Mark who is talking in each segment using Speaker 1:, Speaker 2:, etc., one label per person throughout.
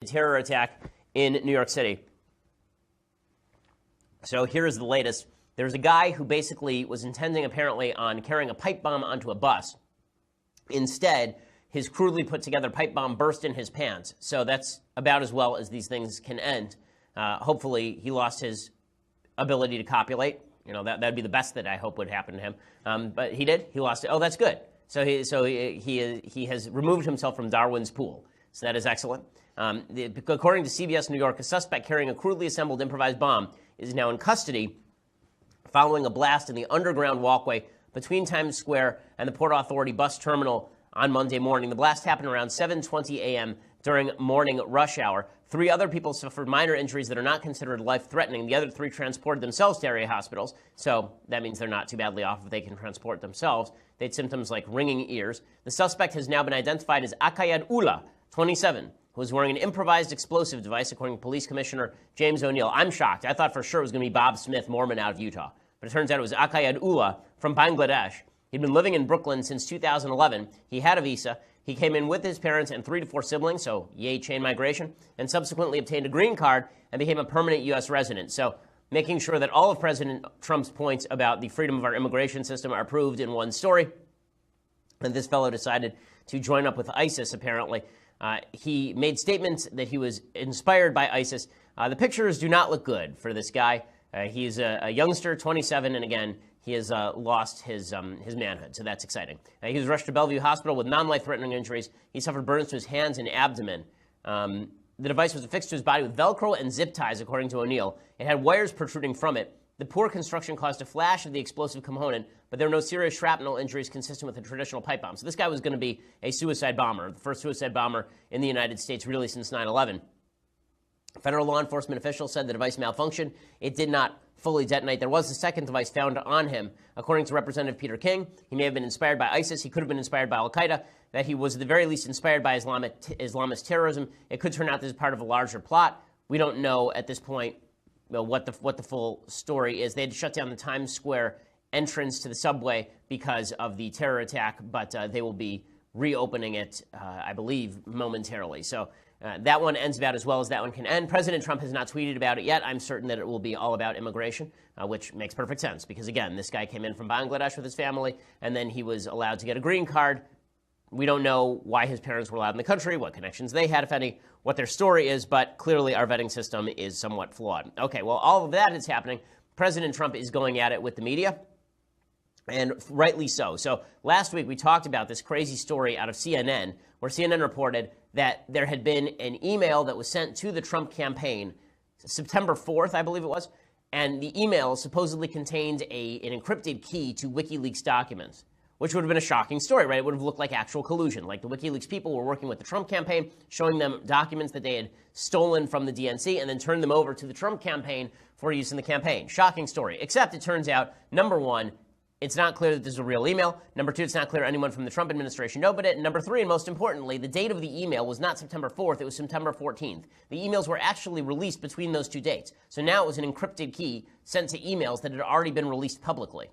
Speaker 1: terror attack in New York City. So here's the latest. There's a guy who basically was intending, apparently, on carrying a pipe bomb onto a bus. Instead, his crudely put together pipe bomb burst in his pants. So that's about as well as these things can end. Hopefully, he lost his ability to copulate. You know, that'd be the best that I hope would happen to him. But he did. He lost it. Oh, that's good. So he has removed himself from Darwin's pool. So that is excellent. According to CBS New York, a suspect carrying a crudely assembled improvised bomb is now in custody following a blast in the underground walkway between Times Square and the Port Authority bus terminal on Monday morning. The blast happened around 7:20 a.m. during morning rush hour. 3 other people suffered minor injuries that are not considered life-threatening. The other 3 transported themselves to area hospitals, so that means they're not too badly off if they can transport themselves. They had symptoms like ringing ears. The suspect has now been identified as Akayad Ullah, 27, who was wearing an improvised explosive device, according to Police Commissioner James O'Neill. I'm shocked. I thought for sure it was going to be Bob Smith, Mormon out of Utah. But it turns out it was Akayad Ullah from Bangladesh. He'd been living in Brooklyn since 2011. He had a visa. He came in with his parents and 3 to 4 siblings, so yay, chain migration, and subsequently obtained a green card and became a permanent U.S. resident. So making sure that all of President Trump's points about the freedom of our immigration system are proved in one story. And this fellow decided to join up with ISIS, apparently. He made statements that he was inspired by ISIS. The pictures do not look good for this guy. He's a youngster, 27, and again, he has lost his manhood, so that's exciting. He was rushed to Bellevue Hospital with non-life-threatening injuries. He suffered burns to his hands and abdomen. The device was affixed to his body with Velcro and zip ties, according to O'Neill. It had wires protruding from it. The poor construction caused a flash of the explosive component, but there were no serious shrapnel injuries consistent with a traditional pipe bomb. So this guy was going to be a suicide bomber, the first suicide bomber in the United States really since 9/11. Federal law enforcement officials said the device malfunctioned. It did not fully detonate. There was a second device found on him. According to Representative Peter King, he may have been inspired by ISIS. He could have been inspired by Al-Qaeda. That he was at the very least inspired by Islamist terrorism. It could turn out this is part of a larger plot. We don't know at this point what the full story is. They had to shut down the Times Square entrance to the subway because of the terror attack, but they will be reopening it, I believe, momentarily. So that one ends about as well as that one can end. President Trump has not tweeted about it yet. I'm certain that it will be all about immigration, which makes perfect sense because, again, this guy came in from Bangladesh with his family, and then he was allowed to get a green card. We don't know why his parents were allowed in the country, what connections they had, if any, what their story is, but clearly our vetting system is somewhat flawed. Okay, well, all of that is happening. President Trump is going at it with the media, and rightly so. So last week we talked about this crazy story out of CNN, where CNN reported that there had been an email that was sent to the Trump campaign September 4th, I believe it was, and the email supposedly contained an encrypted key to WikiLeaks documents, which would have been a shocking story, right? It would have looked like actual collusion, like the WikiLeaks people were working with the Trump campaign, showing them documents that they had stolen from the DNC and then turned them over to the Trump campaign for use in the campaign. Shocking story, except it turns out, number one, it's not clear that this is a real email. Number two, it's not clear anyone from the Trump administration knew about it. And number three, and most importantly, the date of the email was not September 4th, it was September 14th. The emails were actually released between those two dates. So now it was an encrypted key sent to emails that had already been released publicly.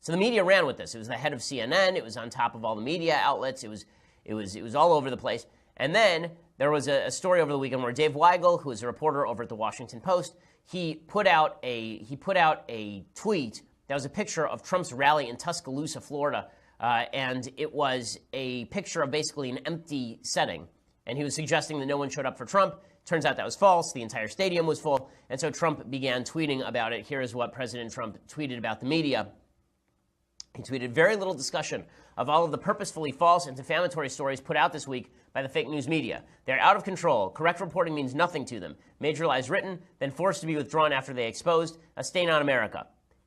Speaker 1: So the media ran with this. It was the head of CNN. It was on top of all the media outlets. It was all over the place. And then there was a story over the weekend where Dave Weigel, who is a reporter over at the Washington Post, he put out a tweet that was a picture of Trump's rally in Tuscaloosa, Florida, and it was a picture of basically an empty setting. And he was suggesting that no one showed up for Trump. Turns out that was false. The entire stadium was full. And so Trump began tweeting about it. Here is what President Trump tweeted about the media. He tweeted, very little discussion of all of the purposefully false and defamatory stories put out this week by the fake news media. They're out of control. Correct reporting means nothing to them. Major lies written, then forced to be withdrawn after they exposed. A stain on America.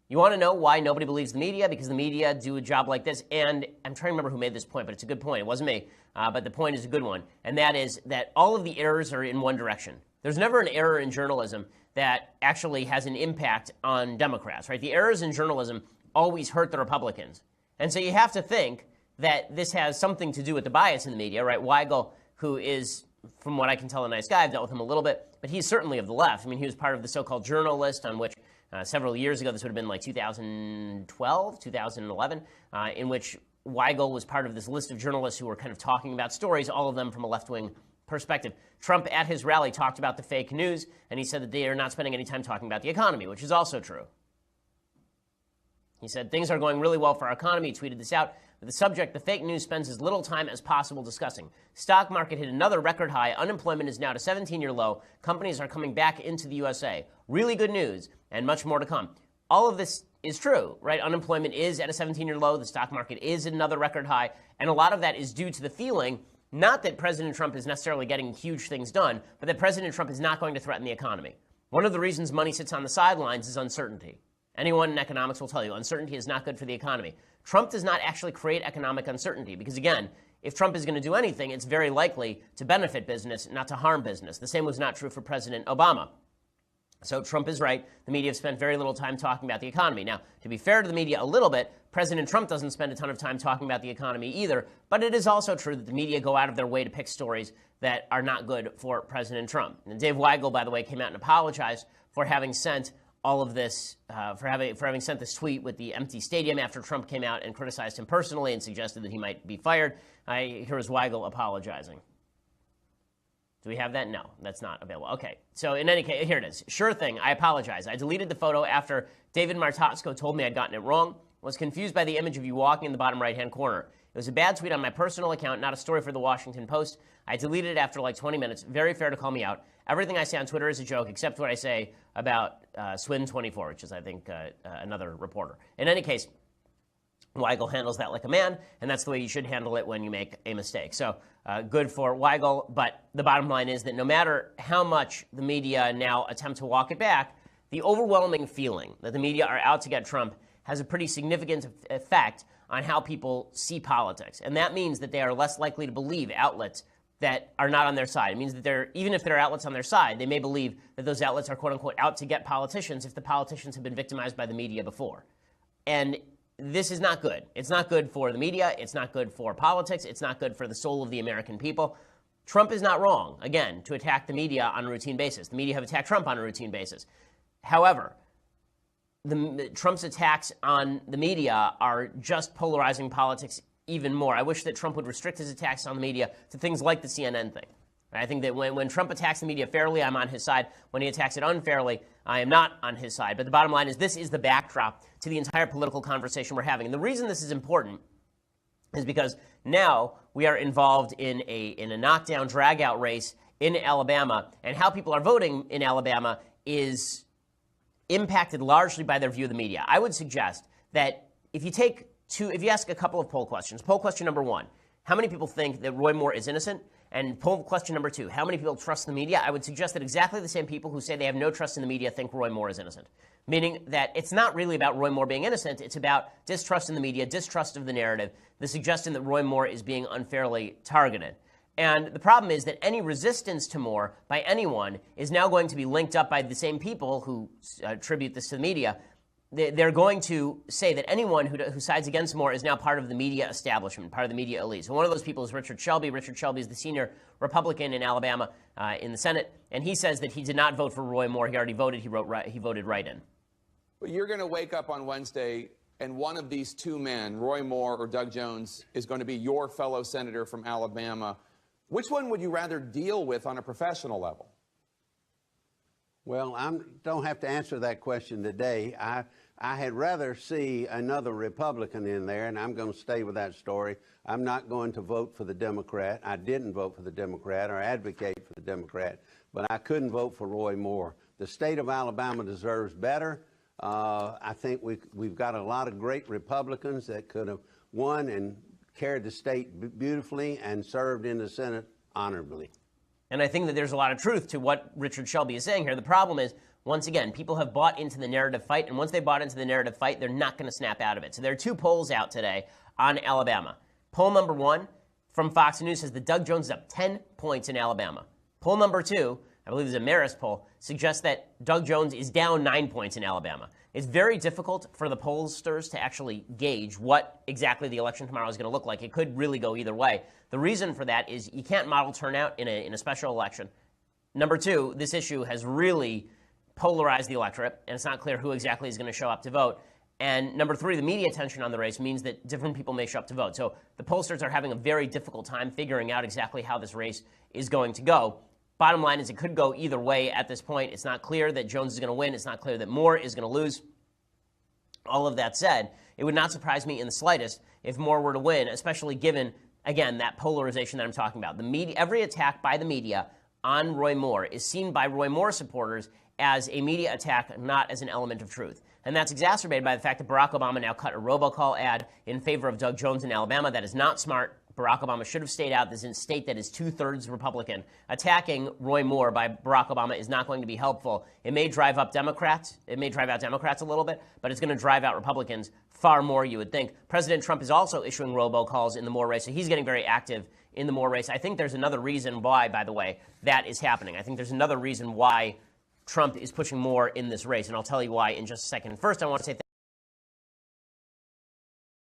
Speaker 1: You want to know why nobody believes the media? Because the media do a job like this. And I'm trying to remember who made this point, but it's a good point. It wasn't me, but the point is a good one. And that is that all of the errors are in one direction. There's never an error in journalism that actually has an impact on Democrats, right? The errors in journalism always hurt the Republicans. And so you have to think that this has something to do with the bias in the media, right? Weigel, who is, from what I can tell, a nice guy. I've dealt with him a little bit, but he's certainly of the left. I mean, he was part of the so-called journal list on which several years ago, this would have been like 2012, 2011, in which Weigel was part of this list of journalists who were kind of talking about stories, all of them from a left-wing perspective. Trump at his rally talked about the fake news, and he said that they are not spending any time talking about the economy, which is also true. He said, things are going really well for our economy. He tweeted this out. The subject, the fake news, spends as little time as possible discussing. Stock market hit another record high. Unemployment is now at a 17-year low. Companies are coming back into the USA. Really good news, and much more to come. All of this is true, right? Unemployment is at a 17-year low. The stock market is at another record high. And a lot of that is due to the feeling, not that President Trump is necessarily getting huge things done, but that President Trump is not going to threaten the economy. One of the reasons money sits on the sidelines is uncertainty. Anyone in economics will tell you uncertainty is not good for the economy. Trump does not actually create economic uncertainty because, again, if Trump is going to do anything, it's very likely to benefit business, not to harm business. The same was not true for President Obama. So Trump is right. The media have spent very little time talking about the economy. Now, to be fair to the media a little bit, President Trump doesn't spend a ton of time talking about the economy either, but it is also true that the media go out of their way to pick stories that are not good for President Trump. And Dave Weigel, by the way, came out and apologized for having sent all of this, for having sent this tweet with the empty stadium after Trump came out and criticized him personally and suggested that he might be fired. Here is Weigel apologizing. Do we have that? No, that's not available. Okay, so in any case, here it is. Sure thing, I apologize. I deleted the photo after David Martotsko told me I'd gotten it wrong. Was confused by the image of you walking in the bottom right-hand corner. It was a bad tweet on my personal account, not a story for the Washington Post. I deleted it after like 20 minutes. Very fair to call me out. Everything I say on Twitter is a joke, except what I say about Swin24, which is, I think, another reporter. In any case, Weigel handles that like a man, and that's the way you should handle it when you make a mistake. So good for Weigel, but the bottom line is that no matter how much the media now attempt to walk it back, the overwhelming feeling that the media are out to get Trump has a pretty significant effect on how people see politics. And that means that they are less likely to believe outlets that are not on their side. It means that even if there are outlets on their side, they may believe that those outlets are, quote-unquote, out to get politicians if the politicians have been victimized by the media before. And this is not good. It's not good for the media. It's not good for politics. It's not good for the soul of the American people. Trump is not wrong, again, to attack the media on a routine basis. The media have attacked Trump on a routine basis. However, Trump's attacks on the media are just polarizing politics even more. I wish that Trump would restrict his attacks on the media to things like the CNN thing. I think that when Trump attacks the media fairly, I'm on his side. When he attacks it unfairly, I am not on his side. But the bottom line is this is the backdrop to the entire political conversation we're having. And the reason this is important is because now we are involved in a knockdown, drag-out race in Alabama, and how people are voting in Alabama is impacted largely by their view of the media. I would suggest that if you ask a couple of poll questions, poll question number one, how many people think that Roy Moore is innocent? And poll question number two, how many people trust the media? I would suggest that exactly the same people who say they have no trust in the media think Roy Moore is innocent. Meaning that it's not really about Roy Moore being innocent, it's about distrust in the media, distrust of the narrative, the suggestion that Roy Moore is being unfairly targeted. And the problem is that any resistance to Moore by anyone is now going to be linked up by the same people who attribute this to the media. They're going to say that anyone who sides against Moore is now part of the media establishment, part of the media elite. So one of those people is Richard Shelby. Richard Shelby is the senior Republican in Alabama in the Senate, and he says that he did not vote for Roy Moore. He already voted. He voted right in.
Speaker 2: Well, you're going to wake up on Wednesday, and one of these two men, Roy Moore or Doug Jones, is going to be your fellow senator from Alabama. Which one would you rather deal with on a professional level?
Speaker 3: Well, I don't have to answer that question today. I had rather see another Republican in there, and I'm going to stay with that story. I'm not going to vote for the Democrat. I didn't vote for the Democrat or advocate for the Democrat, but I couldn't vote for Roy Moore. The state of Alabama deserves better. I think we've got a lot of great Republicans that could have won and carried the state beautifully and served in the Senate honorably.
Speaker 1: And I think that there's a lot of truth to what Richard Shelby is saying here. The problem is, once again, people have bought into the narrative fight, and once they bought into the narrative fight, they're not going to snap out of it. So there are two polls out today on Alabama. Poll number one from Fox News says that Doug Jones is up 10 points in Alabama. Poll number two, I believe it's a Marist poll, suggests that Doug Jones is down 9 points in Alabama. It's very difficult for the pollsters to actually gauge what exactly the election tomorrow is going to look like. It could really go either way. The reason for that is you can't model turnout in a special election. Number two, this issue has really polarized the electorate, and it's not clear who exactly is going to show up to vote. And number three, the media attention on the race means that different people may show up to vote. So the pollsters are having a very difficult time figuring out exactly how this race is going to go. Bottom line is it could go either way at this point. It's not clear that Jones is going to win. It's not clear that Moore is going to lose. All of that said, it would not surprise me in the slightest if Moore were to win, especially given, again, that polarization that I'm talking about. The media, every attack by the media on Roy Moore is seen by Roy Moore supporters as a media attack, not as an element of truth. And that's exacerbated by the fact that Barack Obama now cut a robocall ad in favor of Doug Jones in Alabama. That is not smart. Barack Obama should have stayed out. This is a state that is 2/3 Republican. Attacking Roy Moore by Barack Obama is not going to be helpful. It may drive up Democrats. It may drive out Democrats a little bit, but it's going to drive out Republicans far more, you would think. President Trump is also issuing robocalls in the Moore race, so he's getting very active in the Moore race. I think there's another reason why, by the way, that is happening. I think there's another reason why Trump is pushing Moore in this race, and I'll tell you why in just a second. First, I want to say